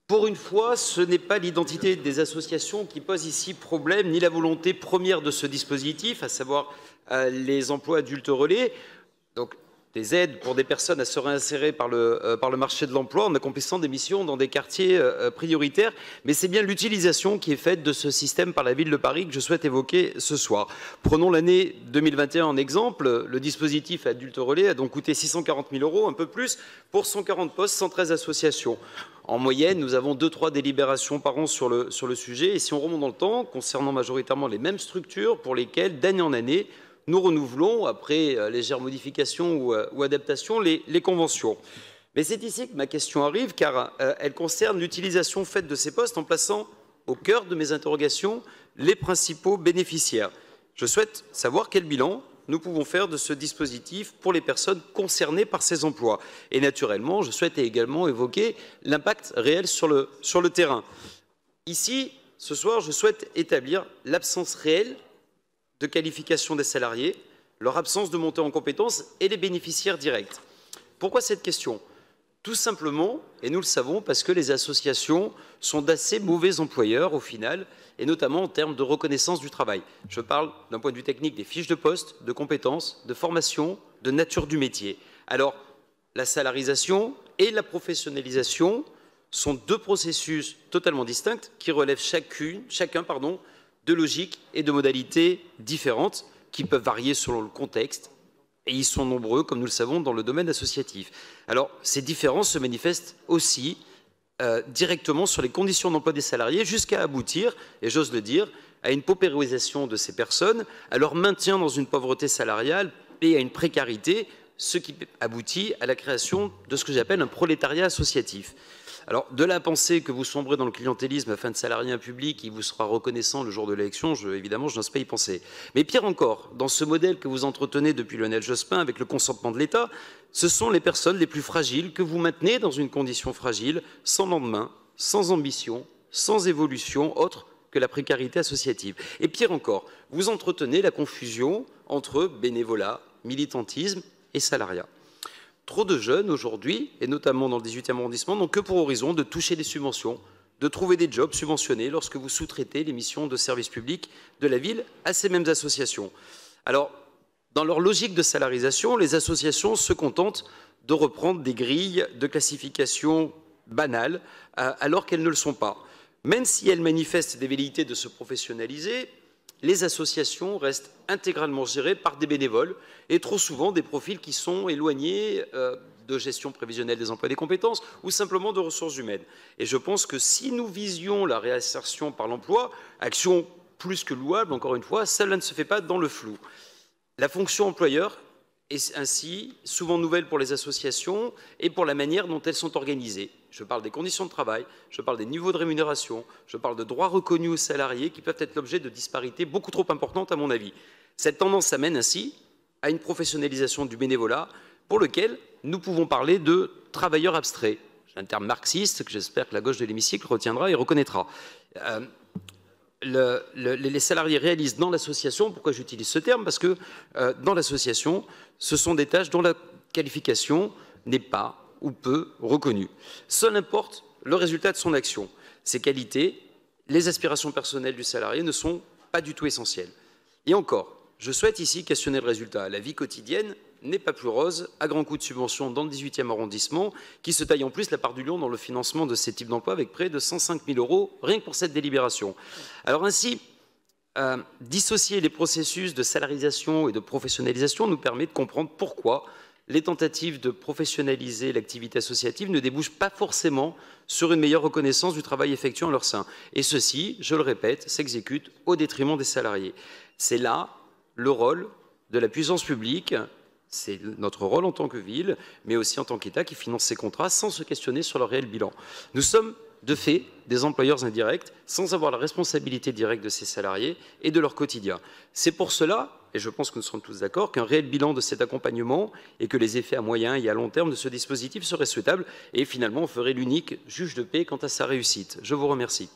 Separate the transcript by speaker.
Speaker 1: Pour une fois, ce n'est pas l'identité des associations qui pose ici problème, ni la volonté première de ce dispositif, à savoir les emplois adultes relais. Donc, des aides pour des personnes à se réinsérer par le marché de l'emploi en accomplissant des missions dans des quartiers prioritaires. Mais c'est bien l'utilisation qui est faite de ce système par la ville de Paris que je souhaite évoquer ce soir. Prenons l'année 2021 en exemple. Le dispositif adulte relais a donc coûté 640 000 €, un peu plus, pour 140 postes, 113 associations. En moyenne, nous avons 2-3 délibérations par an sur le sujet. Et si on remonte dans le temps, concernant majoritairement les mêmes structures pour lesquelles, d'année en année, nous renouvelons, après légère modification ou adaptation, les conventions. Mais c'est ici que ma question arrive, car elle concerne l'utilisation faite de ces postes en plaçant au cœur de mes interrogations les principaux bénéficiaires. Je souhaite savoir quel bilan nous pouvons faire de ce dispositif pour les personnes concernées par ces emplois. Et naturellement, je souhaite également évoquer l'impact réel sur le terrain. Ici, ce soir, je souhaite établir l'absence réelle de qualification des salariés, leur absence de montée en compétences et les bénéficiaires directs. Pourquoi cette question? Tout simplement, et nous le savons, parce que les associations sont d'assez mauvais employeurs au final, et notamment en termes de reconnaissance du travail. Je parle d'un point de vue technique des fiches de poste, de compétences, de formation, de nature du métier. Alors, la salarisation et la professionnalisation sont deux processus totalement distincts qui relèvent chacun de logiques et de modalités différentes qui peuvent varier selon le contexte, et ils sont nombreux, comme nous le savons, dans le domaine associatif. Alors, ces différences se manifestent aussi directement sur les conditions d'emploi des salariés, jusqu'à aboutir, et j'ose le dire, à une paupérisation de ces personnes, à leur maintien dans une pauvreté salariale et à une précarité, ce qui aboutit à la création de ce que j'appelle un prolétariat associatif. Alors, de la pensée que vous sombrez dans le clientélisme afin de salarier un public qui vous sera reconnaissant le jour de l'élection, évidemment, je n'ose pas y penser. Mais pire encore, dans ce modèle que vous entretenez depuis Lionel Jospin avec le consentement de l'État, ce sont les personnes les plus fragiles que vous maintenez dans une condition fragile, sans lendemain, sans ambition, sans évolution autre que la précarité associative. Et pire encore, vous entretenez la confusion entre bénévolat, militantisme et salariat. Trop de jeunes aujourd'hui, et notamment dans le 18e arrondissement, n'ont que pour horizon de toucher des subventions, de trouver des jobs subventionnés lorsque vous sous-traitez les missions de service public de la ville à ces mêmes associations. Alors, dans leur logique de salarisation, les associations se contentent de reprendre des grilles de classification banales, alors qu'elles ne le sont pas. Même si elles manifestent des velléités de se professionnaliser, les associations restent intégralement gérées par des bénévoles et trop souvent des profils qui sont éloignés de gestion prévisionnelle des emplois et des compétences ou simplement de ressources humaines. Et je pense que si nous visions la réinsertion par l'emploi, action plus que louable, encore une fois, cela ne se fait pas dans le flou. La fonction employeur est ainsi souvent nouvelle pour les associations et pour la manière dont elles sont organisées. Je parle des conditions de travail, je parle des niveaux de rémunération, je parle de droits reconnus aux salariés qui peuvent être l'objet de disparités beaucoup trop importantes à mon avis. Cette tendance amène ainsi à une professionnalisation du bénévolat pour lequel nous pouvons parler de travailleurs abstraits. C'est un terme marxiste que j'espère que la gauche de l'hémicycle retiendra et reconnaîtra. Les salariés réalisent dans l'association, pourquoi j'utilise ce terme? Parce que dans l'association, ce sont des tâches dont la qualification n'est pas ou peu reconnue. Seul importe le résultat de son action. Ses qualités, les aspirations personnelles du salarié ne sont pas du tout essentielles. Et encore, je souhaite ici questionner le résultat. La vie quotidienne n'est pas plus rose à grands coups de subventions dans le 18e arrondissement, qui se taille en plus la part du lion dans le financement de ces types d'emplois avec près de 105 000 € rien que pour cette délibération. Alors ainsi, dissocier les processus de salarisation et de professionnalisation nous permet de comprendre pourquoi les tentatives de professionnaliser l'activité associative ne débouchent pas forcément sur une meilleure reconnaissance du travail effectué en leur sein. Et ceci, je le répète, s'exécute au détriment des salariés. C'est là le rôle de la puissance publique, c'est notre rôle en tant que ville, mais aussi en tant qu'État qui finance ces contrats sans se questionner sur leur réel bilan. Nous sommes de fait des employeurs indirects sans avoir la responsabilité directe de ces salariés et de leur quotidien. C'est pour cela, et je pense que nous serons tous d'accord, qu'un réel bilan de cet accompagnement et que les effets à moyen et à long terme de ce dispositif seraient souhaitables et finalement on ferait l'unique juge de paix quant à sa réussite. Je vous remercie.